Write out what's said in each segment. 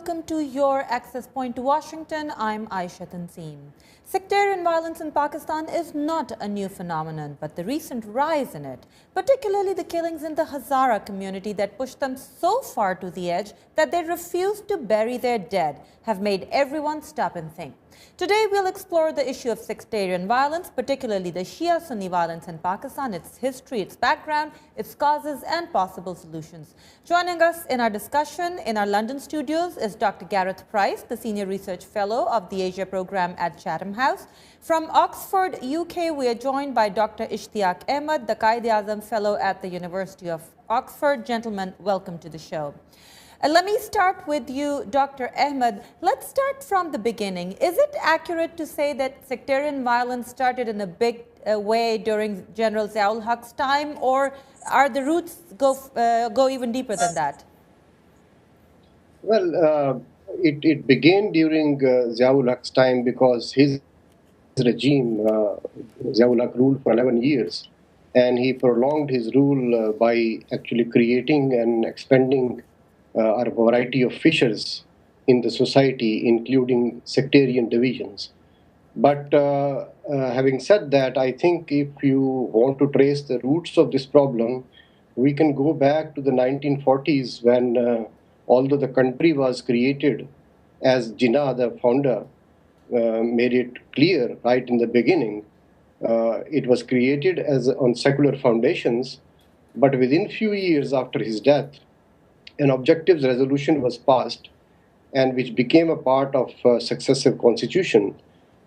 welcome to your Access Point to Washington. I'm Ayesha Tanzeem. Sectarian violence in Pakistan is not a new phenomenon, but the recent rise in it, particularly the killings in the Hazara community that pushed them so far to the edge that they refused to bury their dead, have made everyone stop and think. Today, we'll explore the issue of sectarian violence, particularly the Shia-Sunni violence in Pakistan, its history, its background, its causes, and possible solutions. Joining us in our discussion in our London studios is Dr. Gareth, the Senior Research Fellow of the Asia Program at Chatham House. From Oxford, UK, we are joined by Dr. Ishtiaq Ahmad, the Quaid-e-Azam Fellow at the University of Oxford. Gentlemen, welcome to the show. Let me start with you, Dr. Ahmad. Let's start from the beginning. Is it accurate to say that sectarian violence started in a big way during General Zia-ul-Haq's time, or are the roots go even deeper than that? Well, it began during Zia-ul-Haq's time because his regime, Zia-ul-Haq ruled for 11 years, and he prolonged his rule by actually creating and expanding a variety of fissures in the society, including sectarian divisions. But having said that, I think if you want to trace the roots of this problem, we can go back to the 1940s when, although the country was created as Jinnah, the founder, made it clear right in the beginning, it was created as on secular foundations, but within few years after his death, an objectives resolution was passed, and which became a part of successive constitution,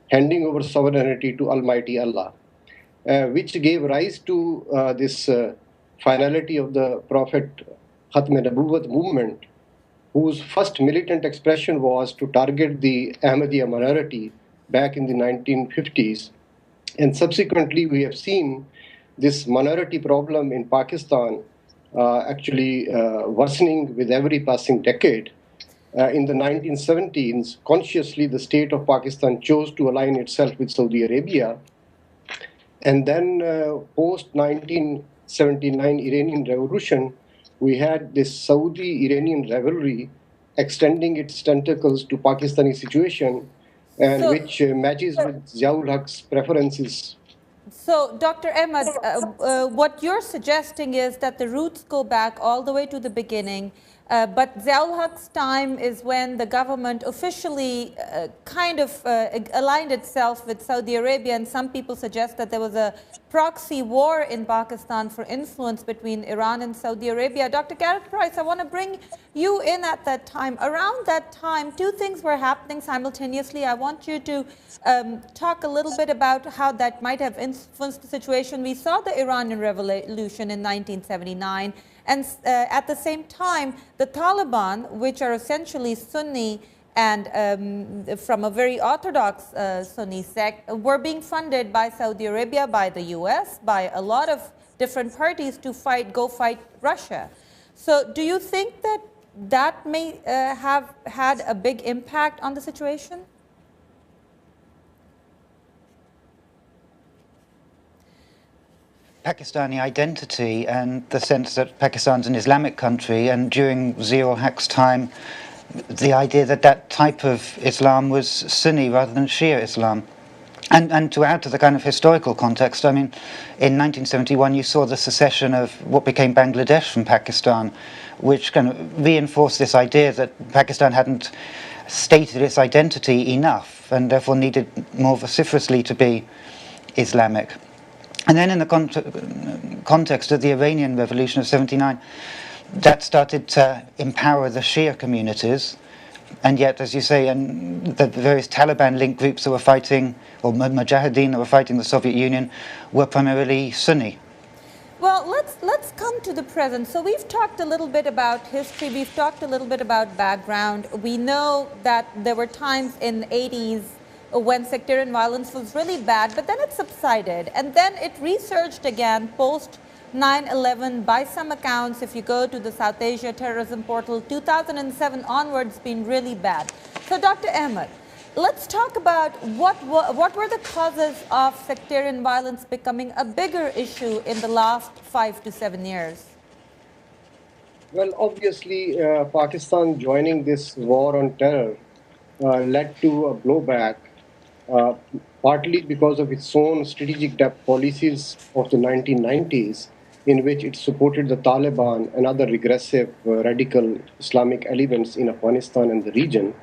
handing over sovereignty to Almighty Allah, which gave rise to this finality of the Prophet Khatm Nabuwwat movement, whose first militant expression was to target the Ahmadiyya minority back in the 1950s. And subsequently, we have seen this minority problem in Pakistan actually worsening with every passing decade. In the 1970s, consciously, the state of Pakistan chose to align itself with Saudi Arabia. And then post-1979 Iranian Revolution, we had this Saudi-Iranian rivalry extending its tentacles to Pakistani situation, and which matches with Zia-ul-Haq's preferences. So, Dr. Ahmad, what you're suggesting is that the roots go back all the way to the beginning, but Zia-ul-Haq's time is when the government officially kind of aligned itself with Saudi Arabia, and some people suggest that there was a proxy war in Pakistan for influence between Iran and Saudi Arabia. Dr. Gareth Price, I want to bring you in at that time. Around that time, two things were happening simultaneously. I want you to talk a little bit about how that might have influenced the situation. We saw the Iranian Revolution in 1979, and at the same time, the Taliban, which are essentially Sunni and from a very orthodox Sunni sect, were being funded by Saudi Arabia, by the US, by a lot of different parties to go fight Russia. So do you think that that may have had a big impact on the situation? Pakistani identity and the sense that Pakistan's an Islamic country, and during Zia-ul-Haq's time, the idea that that type of Islam was Sunni rather than Shia Islam. And to add to the kind of historical context, I mean, in 1971 you saw the secession of what became Bangladesh from Pakistan, which kind of reinforced this idea that Pakistan hadn't stated its identity enough and therefore needed more vociferously to be Islamic. And then in the context of the Iranian Revolution of '79, that started to empower the Shia communities, and yet, as you say, and the various Taliban-linked groups that were fighting, or Mujahideen that were fighting the Soviet Union, were primarily Sunni. Well, let's come to the present. So we've talked a little bit about history, we've talked a little bit about background. We know that there were times in the 80s when sectarian violence was really bad, but then it subsided, and then it resurged again post 9/11 by some accounts. If you go to the South Asia Terrorism Portal, 2007 onwards been really bad. So Dr. Ahmad, let's talk about what were the causes of sectarian violence becoming a bigger issue in the last 5 to 7 years. Well, obviously, Pakistan joining this war on terror led to a blowback, uh, partly because of its own strategic depth policies of the 1990s, in which it supported the Taliban and other regressive radical Islamic elements in Afghanistan and the region,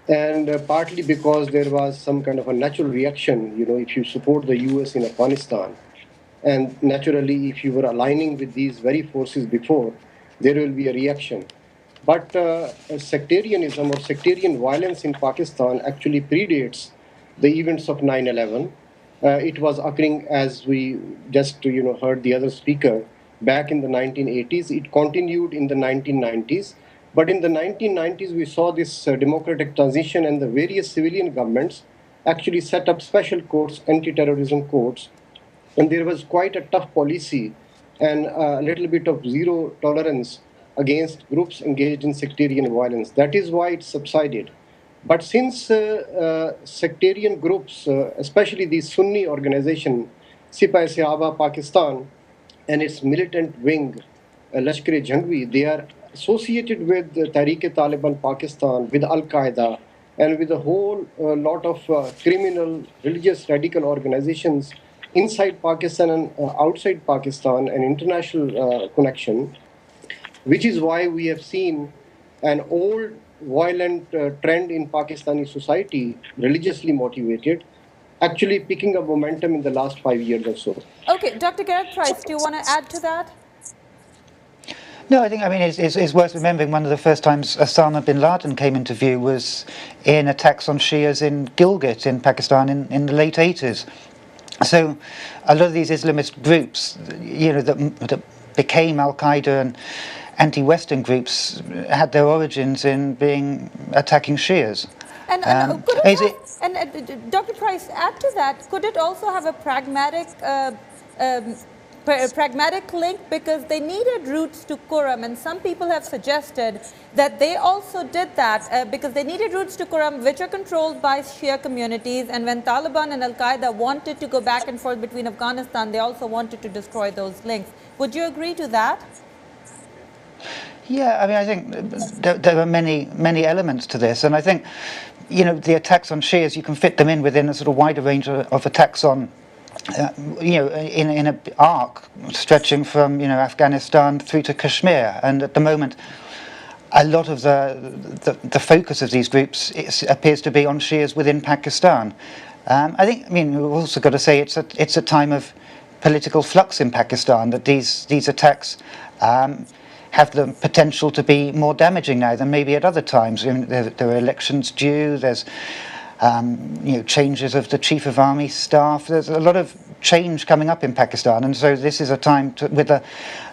and partly because there was some kind of a natural reaction. If you support the US in Afghanistan, and naturally, if you were aligning with these very forces before, there will be a reaction. But sectarianism or sectarian violence in Pakistan actually predates the events of 9/11. It was occurring, as we just heard the other speaker, back in the 1980s. It continued in the 1990s. But in the 1990s, we saw this democratic transition, and the various civilian governments actually set up special courts, anti-terrorism courts, and there was quite a tough policy and a little bit of zero tolerance against groups engaged in sectarian violence. That is why it subsided. But since sectarian groups, especially the Sunni organization, Sipah-e-Sahaba Pakistan, and its militant wing, Lashkar-e-Jhangvi, they are associated with Tehreek-e-Taliban Pakistan, with Al-Qaeda, and with a whole lot of criminal, religious, radical organizations inside Pakistan and outside Pakistan, an international connection, which is why we have seen an old violent trend in Pakistani society, religiously motivated, actually picking up momentum in the last 5 years or so. Okay, Dr. Gareth Price, do you want to add to that? No, I mean, it's worth remembering one of the first times Osama bin Laden came into view was in attacks on Shias in Gilgit in Pakistan in the late 80s. So a lot of these Islamist groups, that became Al-Qaeda and anti-Western groups had their origins in attacking Shias. And Dr. Price, add to that, could it also have a pragmatic link, because they needed routes to Quram, and some people have suggested that they also did that because they needed routes to Quram, which are controlled by Shia communities, and when Taliban and Al-Qaeda wanted to go back and forth between Afghanistan, they also wanted to destroy those links. Would you agree to that? Yeah, I mean, I think there are many elements to this, and I think, the attacks on Shias, you can fit them in within a sort of wider range of attacks on in an arc stretching from Afghanistan through to Kashmir, and at the moment, a lot of the focus of these groups appears to be on Shias within Pakistan. We've also got to say it's a time of political flux in Pakistan, that these attacks have the potential to be more damaging now than maybe at other times. There are elections due. There's changes of the Chief of Army Staff. There's a lot of change coming up in Pakistan, and so this is a time with the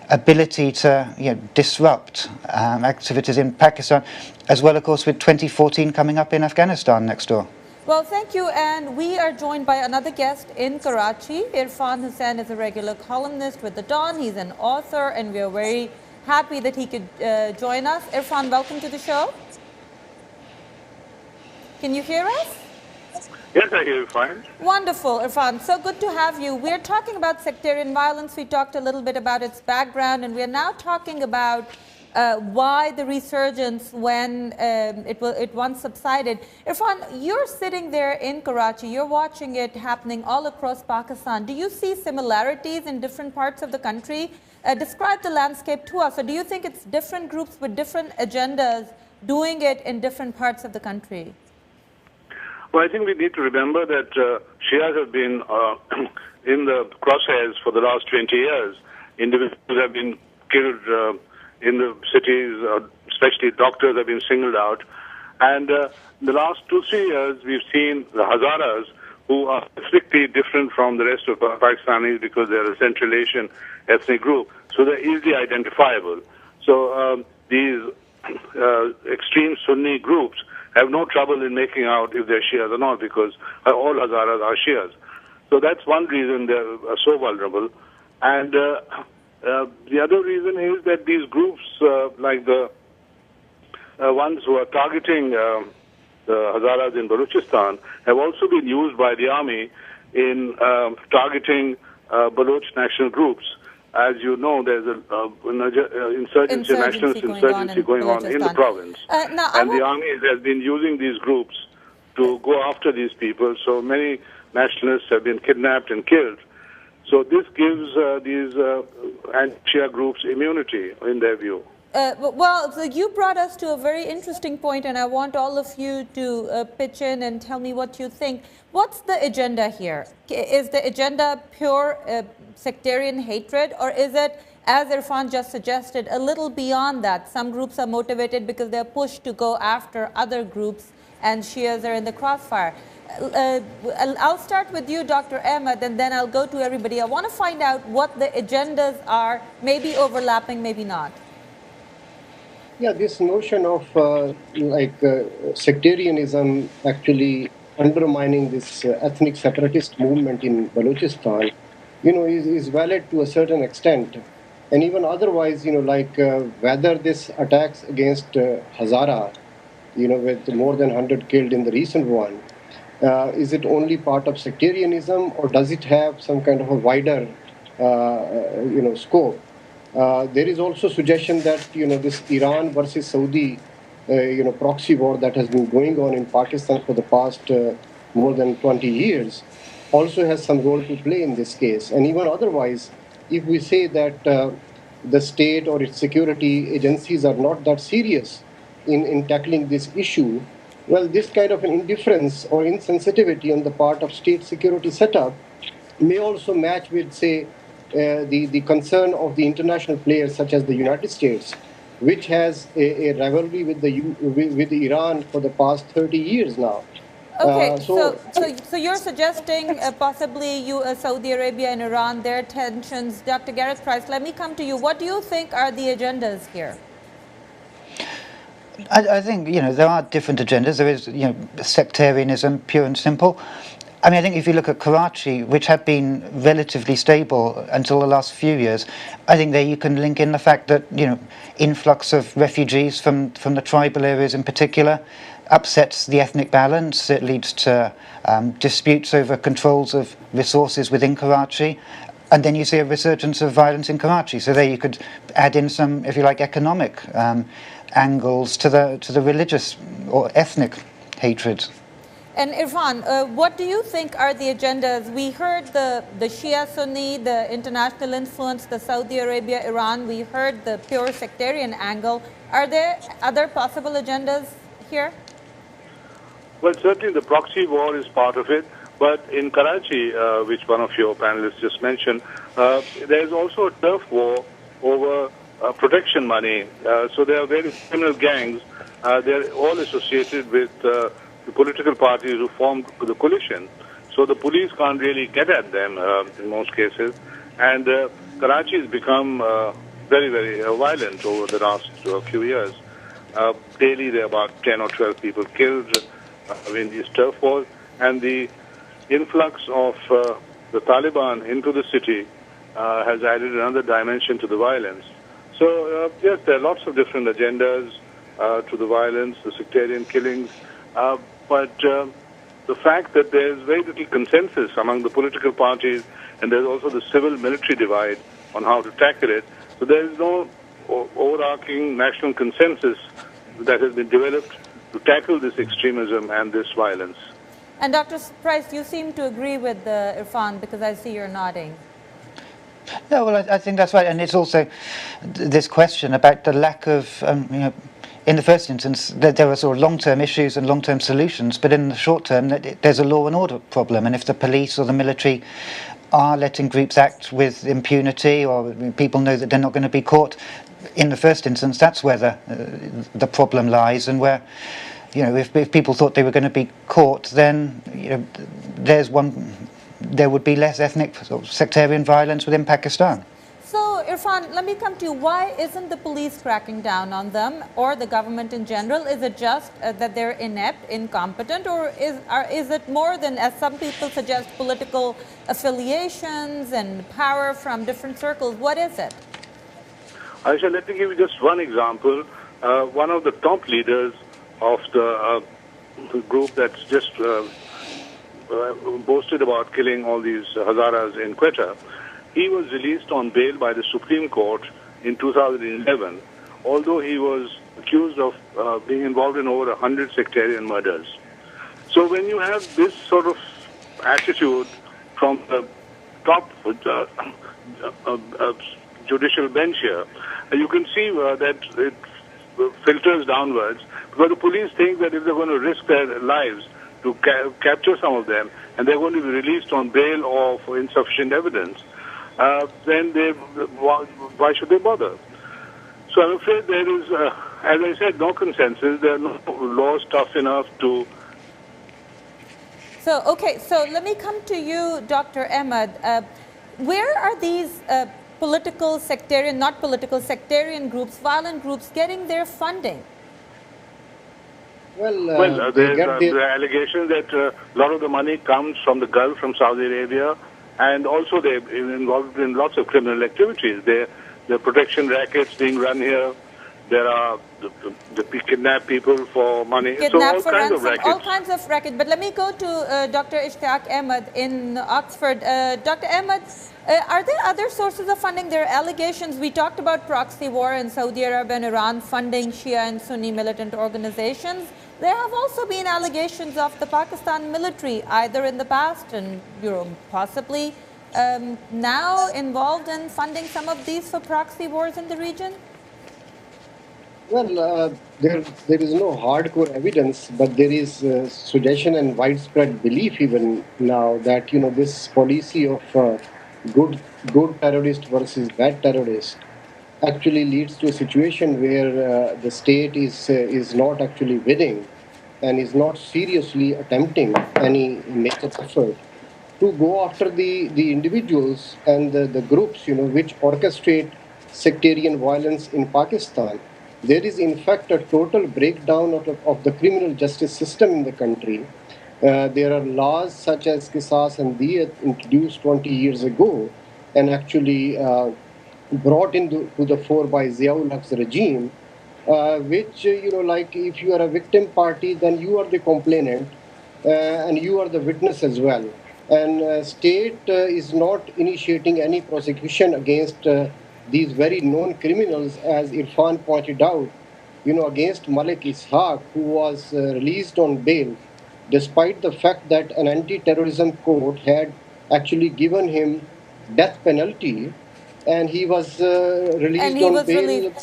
ability to disrupt activities in Pakistan, as well, of course, with 2014 coming up in Afghanistan next door. Well, thank you, and we are joined by another guest in Karachi. Irfan Husain is a regular columnist with The Dawn. He's an author, and we are very happy that he could join us. Irfan, welcome to the show. Can you hear us? Yes, I hear you fine. Wonderful, Irfan. So good to have you. We're talking about sectarian violence. We talked a little bit about its background, and we're now talking about why the resurgence when it once subsided. Irfan, you're sitting there in Karachi. You're watching it happening all across Pakistan. Do you see similarities in different parts of the country? Describe the landscape to us. Or do you think it's different groups with different agendas doing it in different parts of the country? Well, I think we need to remember that Shias have been in the crosshairs for the last 20 years. Individuals have been killed in the cities, especially doctors have been singled out. And in the last 2-3 years, we've seen the Hazaras, who are strictly different from the rest of Pakistanis because they're a Central Asian ethnic group. So they're easily identifiable. So these extreme Sunni groups have no trouble in making out if they're Shias or not, because all Hazaras are Shias. So that's one reason they're so vulnerable. And the other reason is that these groups, like the ones who are targeting the Hazaras in Balochistan, have also been used by the army in targeting Baloch national groups as you know, there's insurgency, nationalist insurgency going on in the province. And the army has been using these groups to go after these people. So many nationalists have been kidnapped and killed. So this gives these anti-Shia groups immunity in their view. Well, so you brought us to a very interesting point, and I want all of you to pitch in and tell me what you think. What's the agenda here? Is the agenda pure sectarian hatred, or is it, as Irfan just suggested, a little beyond that? Some groups are motivated because they're pushed to go after other groups, and Shias are in the crossfire. I'll start with you, Dr. Ahmad, and then I'll go to everybody. I want to find out what the agendas are, maybe overlapping, maybe not. Yeah, this notion of sectarianism actually undermining this ethnic separatist movement in Balochistan, is valid to a certain extent. And even otherwise, whether this attacks against Hazara, with more than 100 killed in the recent one, is it only part of sectarianism, or does it have some kind of a wider, scope? There is also suggestion that this Iran versus Saudi proxy war that has been going on in Pakistan for the past more than 20 years also has some role to play in this case. And even otherwise, if we say that the state or its security agencies are not that serious in tackling this issue, well, this kind of an indifference or insensitivity on the part of state security setup may also match with, say, the concern of the international players such as the United States, which has a rivalry with Iran for the past 30 years now. Okay, so you're suggesting possibly Saudi Arabia and Iran, their tensions. Dr. Gareth Price, let me come to you. What do you think are the agendas here? I think, there are different agendas. There is, sectarianism, pure and simple. I mean, I think if you look at Karachi, which had been relatively stable until the last few years, I think there you can link in the fact that, influx of refugees from the tribal areas in particular upsets the ethnic balance. It leads to disputes over controls of resources within Karachi. And then you see a resurgence of violence in Karachi. So there you could add in some, if you like, economic angles to the religious or ethnic hatred. And Irfan, what do you think are the agendas? We heard the Shia Sunni, the international influence, the Saudi Arabia, Iran. We heard the pure sectarian angle. Are there other possible agendas here? Well, certainly the proxy war is part of it. But in Karachi, which one of your panelists just mentioned, there is also a turf war over protection money. So there are various criminal gangs. They're all associated with the political parties who formed the coalition. So the police can't really get at them in most cases. And Karachi has become very, very violent over the last few years. Daily there are about 10 or 12 people killed in these turf wars. And the influx of the Taliban into the city has added another dimension to the violence. So yes, there are lots of different agendas to the violence, the sectarian killings. But the fact that there is very little consensus among the political parties, and there's also the civil-military divide on how to tackle it. So there is no overarching national consensus that has been developed to tackle this extremism and this violence. And Dr. Price, you seem to agree with Irfan, because I see you're nodding. No, well, I think that's right. And it's also this question about the lack of, in the first instance, there are sort of long-term issues and long-term solutions, but in the short term, there's a law and order problem. And if the police or the military are letting groups act with impunity, or people know that they're not going to be caught, in the first instance, that's where the problem lies, and where, if people thought they were going to be caught, then there would be less ethnic sort of sectarian violence within Pakistan. So, Irfan, let me come to you. Why isn't the police cracking down on them, or the government in general? Is it just that they're inept, incompetent, or is it more than, as some people suggest, political affiliations and power from different circles? What is it? Ayesha, let me give you just one example. One of the top leaders of the group that's just boasted about killing all these Hazaras in Quetta he was released on bail by the Supreme Court in 2011, although he was accused of being involved in over 100 sectarian murders. So when you have this sort of attitude from the top judicial bench here, you can see that it filters downwards, because the police think that if they're going to risk their lives to capture some of them, and they're going to be released on bail or for insufficient evidence, then why should they bother? So I'm afraid there is, as I said, no consensus. There are no laws tough enough to... So, okay, so let me come to you, Dr. Ahmad. Where are these political, sectarian, not political, sectarian groups, violent groups getting their funding? Well, there's the allegation that a lot of the money comes from the Gulf, from Saudi Arabia, and also they're involved in lots of criminal activities. There are protection rackets being run here. There are the kidnap people for money. Kidnap So all kinds of rackets. All kinds of rackets. But let me go to Dr. Ishtiaq Ahmad in Oxford. Dr. Ahmad, are there other sources of funding? There are allegations. We talked about proxy war in Saudi Arabia and Iran funding Shia and Sunni militant organizations. There have also been allegations of the Pakistan military, either in the past and possibly now involved in funding some of these for proxy wars in the region? Well, there is no hardcore evidence, but there is suggestion and widespread belief even now that this policy of good terrorist versus bad terrorist actually leads to a situation where the state is not actually winning and is not seriously attempting any major effort to go after the individuals and the groups which orchestrate sectarian violence in Pakistan. There is, in fact, a total breakdown of the criminal justice system in the country. There are laws such as Qisas and Diyat introduced 20 years ago and actually brought into the fore by Ziaul Haq's regime, which, like if you are a victim party, then you are the complainant and you are the witness as well. And state is not initiating any prosecution against these very known criminals, as Irfan pointed out, against Malik Ishaq, who was released on bail, despite the fact that an anti-terrorism court had actually given him death penalty, and he was released on bail.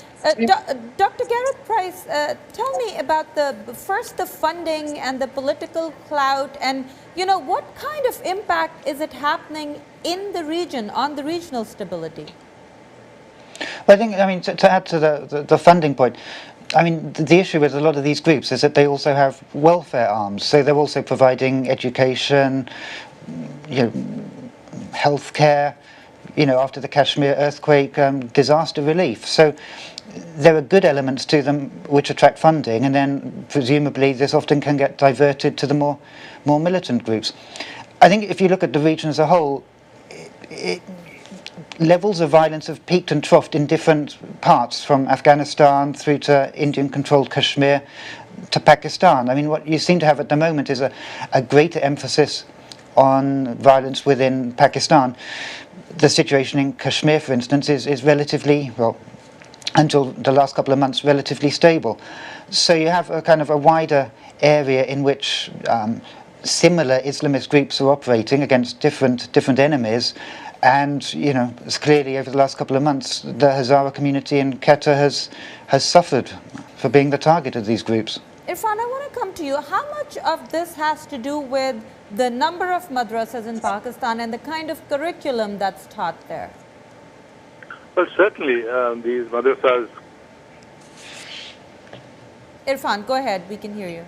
Dr. Gareth Price, tell me about the funding and the political clout, and what kind of impact is it happening in the region, on the regional stability? Well, I think, to add to the funding point, the issue with a lot of these groups is that they also have welfare arms. So they're also providing education, healthcare, after the Kashmir earthquake, disaster relief. So there are good elements to them which attract funding, and then presumably this often can get diverted to the more militant groups. I think if you look at the region as a whole, levels of violence have peaked and troughed in different parts, from Afghanistan through to Indian-controlled Kashmir to Pakistan. What you seem to have at the moment is a greater emphasis on violence within Pakistan. The situation in Kashmir, for instance, is relatively, well, until the last couple of months, relatively stable. So you have a kind of a wider area in which similar Islamist groups are operating against different enemies. And, it's clearly over the last couple of months, the Hazara community in Quetta has suffered for being the target of these groups. Irfan, I want to come to you. How much of this has to do with the number of madrasas in Pakistan and the kind of curriculum that's taught there? Well, certainly these madrasas... Irfan, go ahead. We can hear you.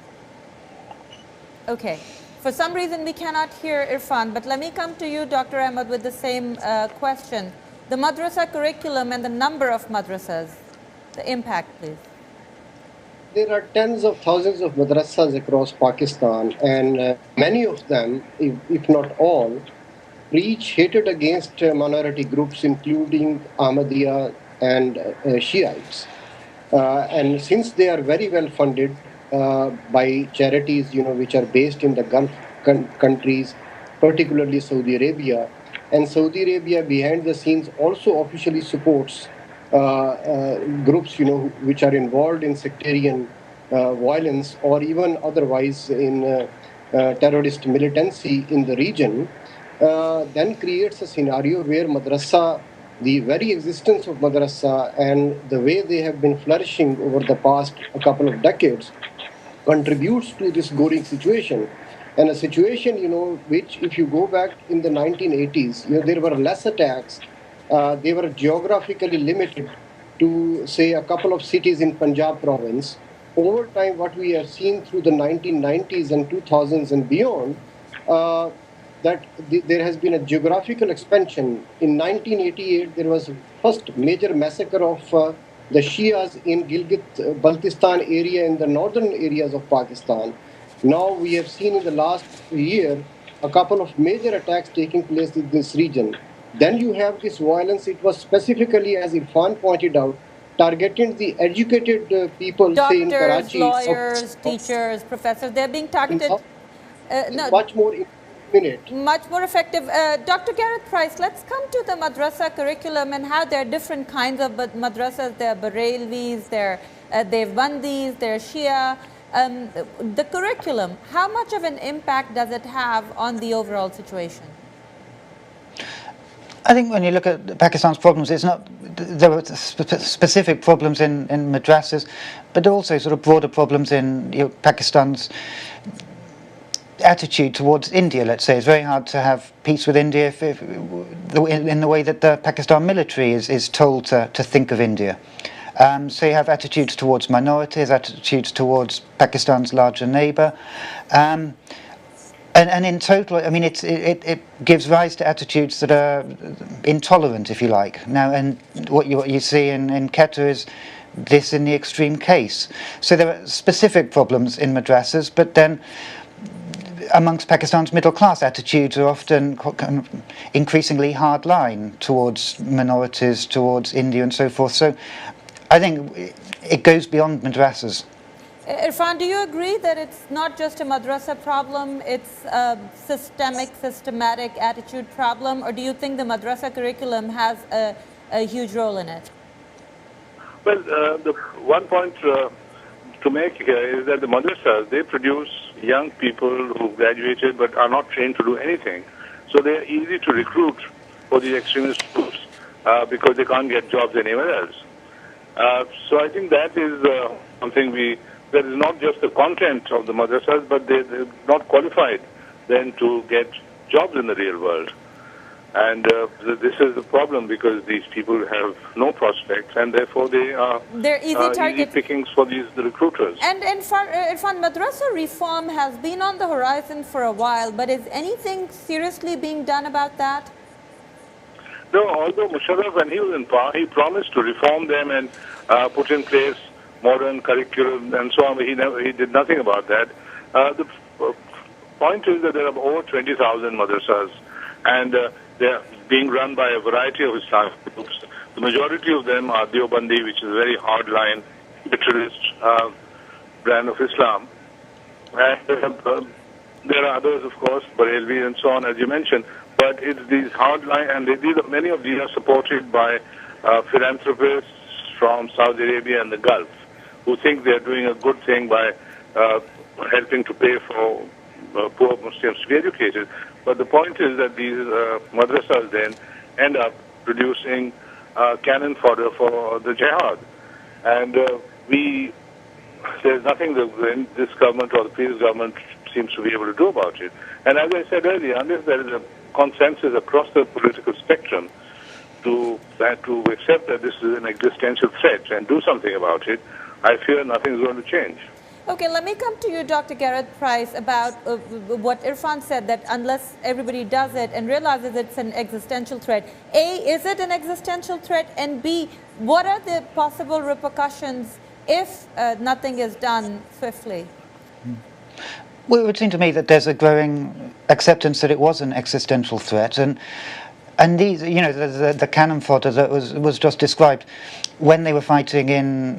Okay. For some reason, we cannot hear Irfan, but let me come to you, Dr. Ahmad, with the same question. The madrasa curriculum and the number of madrasas, the impact, please. There are tens of thousands of madrasas across Pakistan, and many of them, if not all, preach hatred against minority groups, including Ahmadiyya and Shiites. And since they are very well funded by charities, which are based in the Gulf countries, particularly Saudi Arabia, and Saudi Arabia behind the scenes also officially supports groups, which are involved in sectarian violence or even otherwise in terrorist militancy in the region, then creates a scenario where madrasa, the very existence of madrasa and the way they have been flourishing over the past a couple of decades contributes to this goring situation. And a situation, which if you go back in the 1980s, there were less attacks. They were geographically limited to, say, a couple of cities in Punjab province. Over time, what we have seen through the 1990s and 2000s and beyond, that there has been a geographical expansion. In 1988, there was first major massacre of the Shias in Gilgit-Baltistan area in the northern areas of Pakistan. Now we have seen in the last year a couple of major attacks taking place in this region. Then you have this violence. It was specifically, as Irfan pointed out, targeting the educated people, say in Karachi. Doctors, lawyers, teachers, professors, they're being targeted. Much more minute. Much more effective. Dr. Gareth Price, let's come to the madrasa curriculum and how there are different kinds of madrasas. There are Barelvis, there are Devbandis, there are Shia. The curriculum, how much of an impact does it have on the overall situation? I think when you look at Pakistan's problems, it's not, there are specific problems in madrasas, but also sort of broader problems in Pakistan's attitude towards India, let's say. It's very hard to have peace with India in the way that the Pakistan military is told to think of India. So you have attitudes towards minorities, attitudes towards Pakistan's larger neighbour. And in total, I mean, it gives rise to attitudes that are intolerant, if you like. Now, and what you see in Quetta is this in the extreme case. So there are specific problems in madrasas, but then amongst Pakistan's middle class, attitudes are often kind of increasingly hardline towards minorities, towards India and so forth. So I think it goes beyond madrasas. Irfan, do you agree that it's not just a madrasa problem, it's a systematic attitude problem, or do you think the madrasa curriculum has a huge role in it? Well, the one point to make here is that the madrasas, they produce young people who graduated but are not trained to do anything. So they are easy to recruit for the extremist groups because they can't get jobs anywhere else. So I think that is something that is not just the content of the madrasas, but they're not qualified then to get jobs in the real world. And this is the problem because these people have no prospects and therefore they're easy pickings for the recruiters. And Irfan, madrasa reform has been on the horizon for a while, but is anything seriously being done about that? No, although Musharraf, when he was in power, he promised to reform them and put in place modern curriculum and so on, but he did nothing about that. The point is that there are over 20,000 madrasas, and they're being run by a variety of Islamic groups. The majority of them are Deobandi, which is a very hardline, literalist brand of Islam. And there are others, of course, Barelvi and so on, as you mentioned. But it's these hardline, and many of these are supported by philanthropists from Saudi Arabia and the Gulf, who think they're doing a good thing by helping to pay for poor Muslims to be educated. But the point is that these madrasas then end up producing cannon fodder for the jihad. And there's nothing that this government or the previous government seems to be able to do about it. And as I said earlier, unless there is a consensus across the political spectrum to accept that this is an existential threat and do something about it, I fear nothing is going to change. Okay, let me come to you, Dr. Gareth Price, about what Irfan said, that unless everybody does it and realizes it's an existential threat, A, is it an existential threat? And B, what are the possible repercussions if nothing is done swiftly? Well, it would seem to me that there's a growing acceptance that it was an existential threat, and these, the cannon fodder that was just described, when they were fighting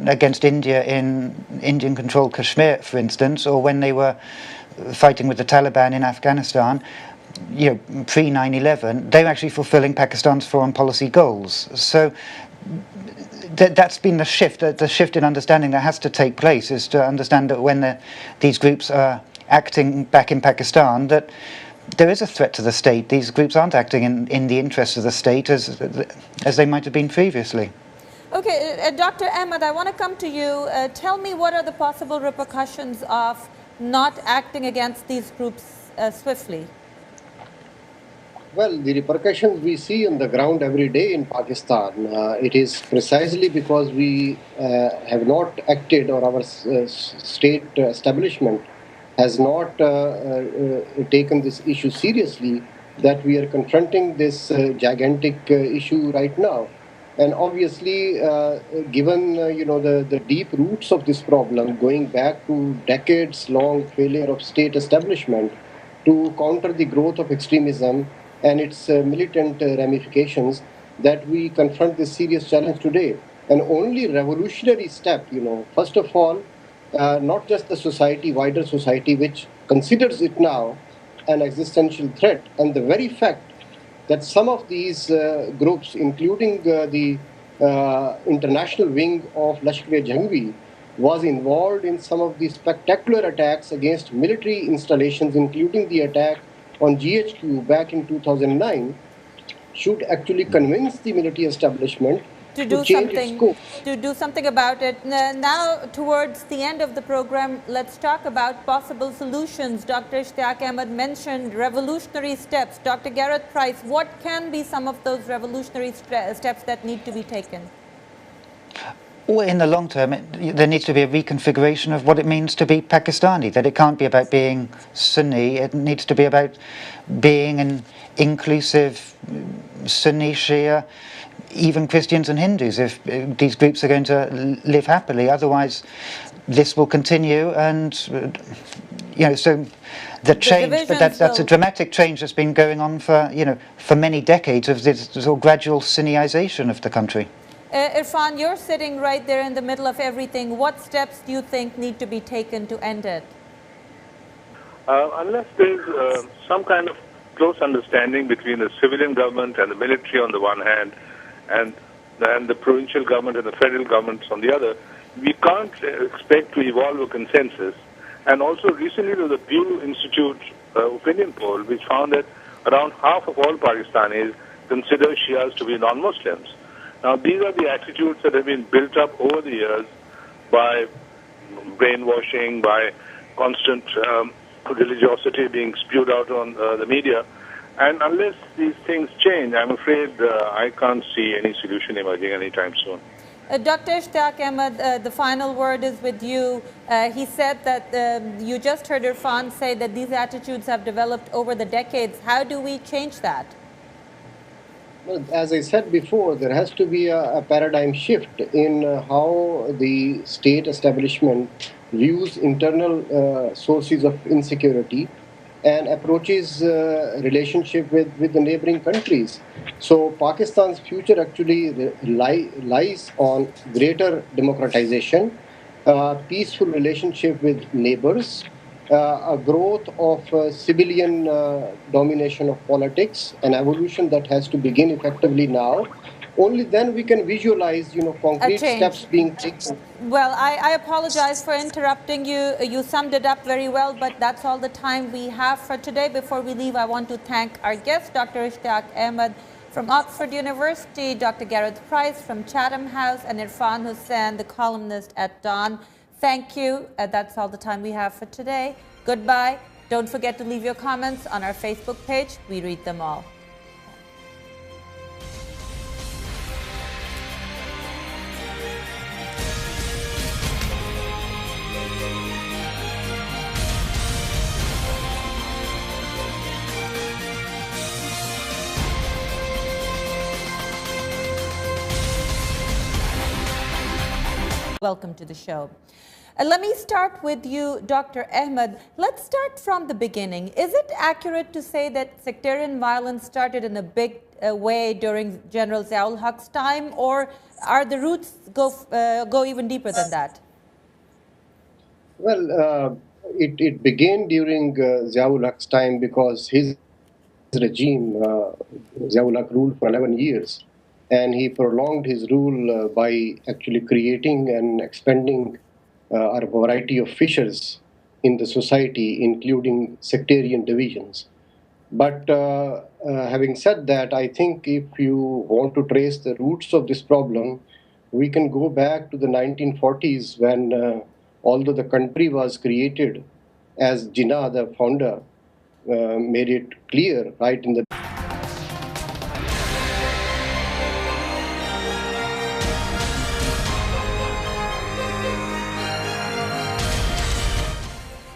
against India in Indian-controlled Kashmir, for instance, or when they were fighting with the Taliban in Afghanistan, pre 9/11, they're actually fulfilling Pakistan's foreign policy goals. So that's been the shift. The shift in understanding that has to take place is to understand that when these groups are acting back in Pakistan, that there is a threat to the state. These groups aren't acting in the interests of the state as they might have been previously. Okay, Dr. Ahmad, I want to come to you. Tell me, what are the possible repercussions of not acting against these groups swiftly? Well, the repercussions we see on the ground every day in Pakistan, it is precisely because we have not acted, or our state establishment has not taken this issue seriously, that we are confronting this gigantic issue right now. And obviously, given the deep roots of this problem, going back to decades-long failure of state establishment to counter the growth of extremism and its militant ramifications, that we confront this serious challenge today. An only revolutionary step, first of all, not just the society, wider society, which considers it now an existential threat, and the very fact that some of these groups, including the international wing of Lashkar-e-Jhangvi, was involved in some of the spectacular attacks against military installations, including the attack on GHQ back in 2009, should actually convince the military establishment to change its course. To do something about it. Now, towards the end of the program, let's talk about possible solutions. Dr. Ishtiaq Ahmad mentioned revolutionary steps. Dr. Gareth Price, what can be some of those revolutionary steps that need to be taken? Well, in the long term, there needs to be a reconfiguration of what it means to be Pakistani, that it can't be about being Sunni, it needs to be about being an inclusive Sunni, Shia, even Christians and Hindus, if these groups are going to live happily. Otherwise, this will continue, and so the change. But that's a dramatic change that's been going on for many decades of this sort of gradual Sunniization of the country. Irfan, you're sitting right there in the middle of everything. What steps do you think need to be taken to end it? Unless there's some kind of close understanding between the civilian government and the military on the one hand, and the provincial government and the federal governments on the other, we can't expect to evolve a consensus. And also recently there was a Pew Institute opinion poll which found that around half of all Pakistanis consider Shias to be non-Muslims. Now these are the attitudes that have been built up over the years by brainwashing, by constant religiosity being spewed out on the media. And unless these things change, I'm afraid I can't see any solution emerging anytime soon. Dr. Ishtiaq Ahmad, the final word is with you. He said that you just heard Irfan say that these attitudes have developed over the decades. How do we change that? Well, as I said before, there has to be a paradigm shift in how the state establishment views internal sources of insecurity and approaches relationship with the neighboring countries. So Pakistan's future actually lies on greater democratization, peaceful relationship with neighbors, a growth of civilian domination of politics, an evolution that has to begin effectively now. Only then we can visualize, concrete steps being taken. Well, I apologize for interrupting you. You summed it up very well, but that's all the time we have for today. Before we leave, I want to thank our guest, Dr. Ishtiaq Ahmad from Oxford University, Dr. Gareth Price from Chatham House, and Irfan Husain, the columnist at Dawn. Thank you. That's all the time we have for today. Goodbye. Don't forget to leave your comments on our Facebook page. We read them all. Welcome to the show. Let me start with you, Dr. Ahmad. Let's start from the beginning. Is it accurate to say that sectarian violence started in a big way during General Ziaul Haq's time, or are the roots go even deeper than that? Well, it began during Ziaul Haq's time because his regime, Ziaul Haq ruled for 11 years, and he prolonged his rule by actually creating and expanding a variety of fissures in the society, including sectarian divisions. But having said that, I think if you want to trace the roots of this problem, we can go back to the 1940s when, although the country was created as Jinnah, the founder, made it clear right in the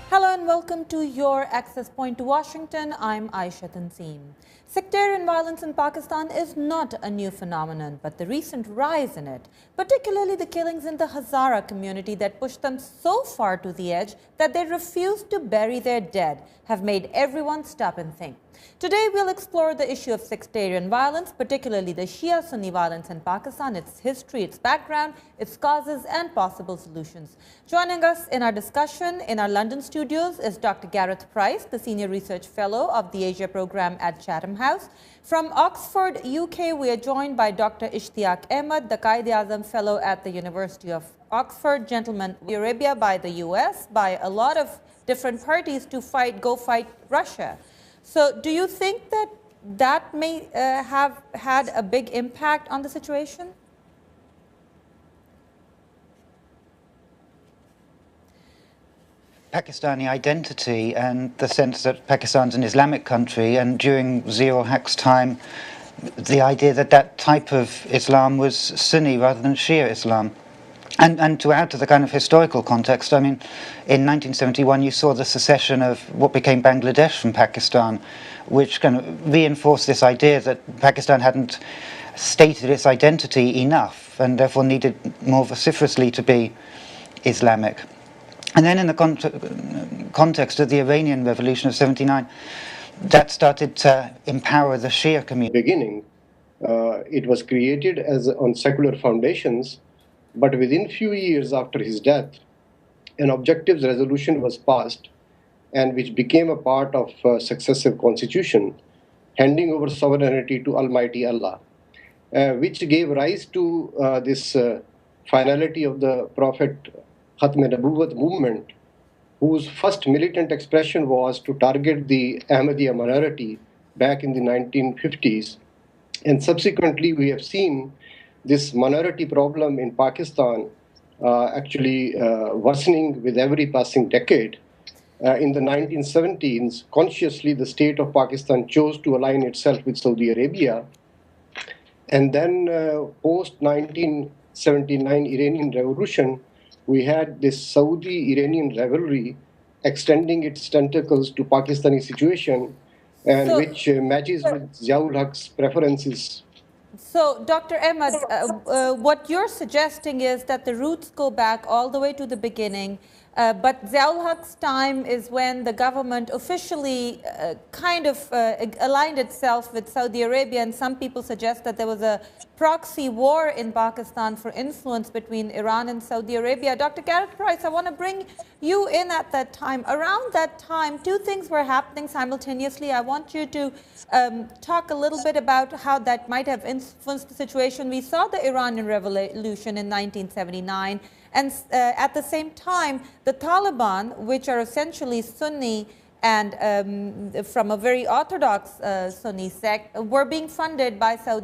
Hello and welcome to your Access Point to Washington. I'm Ayesha Tanzeem. Sectarian violence in Pakistan is not a new phenomenon, but the recent rise in it, particularly the killings in the Hazara community that pushed them so far to the edge that they refused to bury their dead, have made everyone stop and think. Today we'll explore the issue of sectarian violence, particularly the Shia-Sunni violence in Pakistan, its history, its background, its causes and possible solutions. Joining us in our discussion in our London studios is Dr. Gareth, the Senior Research Fellow of the Asia Program at Chatham House. From Oxford, UK, we are joined by Dr. Ishtiaq Ahmad, the Qaid-e-Azam Fellow at the University of Oxford, gentleman Saudi Arabia by the US, by a lot of different parties to go fight Russia. So do you think that may have had a big impact on the situation? Pakistani identity and the sense that Pakistan's an Islamic country, and during Ziaul Haq's time, the idea that that type of Islam was Sunni rather than Shia Islam. And to add to the kind of historical context, I mean, in 1971 you saw the secession of what became Bangladesh from Pakistan, which kind of reinforced this idea that Pakistan hadn't stated its identity enough and therefore needed more vociferously to be Islamic. And then in the context of the Iranian Revolution of '79, that started to empower the Shia community. Beginning, it was created as on secular foundations, but within few years after his death, an objectives resolution was passed, and which became a part of successive constitution, handing over sovereignty to Almighty Allah, which gave rise to this finality of the Prophet Khatm Nabuwwat movement, whose first militant expression was to target the Ahmadiyya minority back in the 1950s. And subsequently, we have seen this minority problem in Pakistan actually worsening with every passing decade. In the 1970s, consciously, the state of Pakistan chose to align itself with Saudi Arabia. And then post-1979 Iranian Revolution, we had this Saudi-Iranian rivalry extending its tentacles to Pakistani situation, and which matches with Ziaul Haq's preferences. So, Dr. Ahmad, what you're suggesting is that the roots go back all the way to the beginning, but Ziaul Haq's time is when the government officially kind of aligned itself with Saudi Arabia, and some people suggest that there was a proxy war in Pakistan for influence between Iran and Saudi Arabia. Dr. Gareth Price, I want to bring you in at that time. Around that time, two things were happening simultaneously. I want you to talk a little bit about how that might have influenced the situation. We saw the Iranian Revolution in 1979, and at the same time, the Taliban, which are essentially Sunni and from a very orthodox Sunni sect, were being funded by Saudi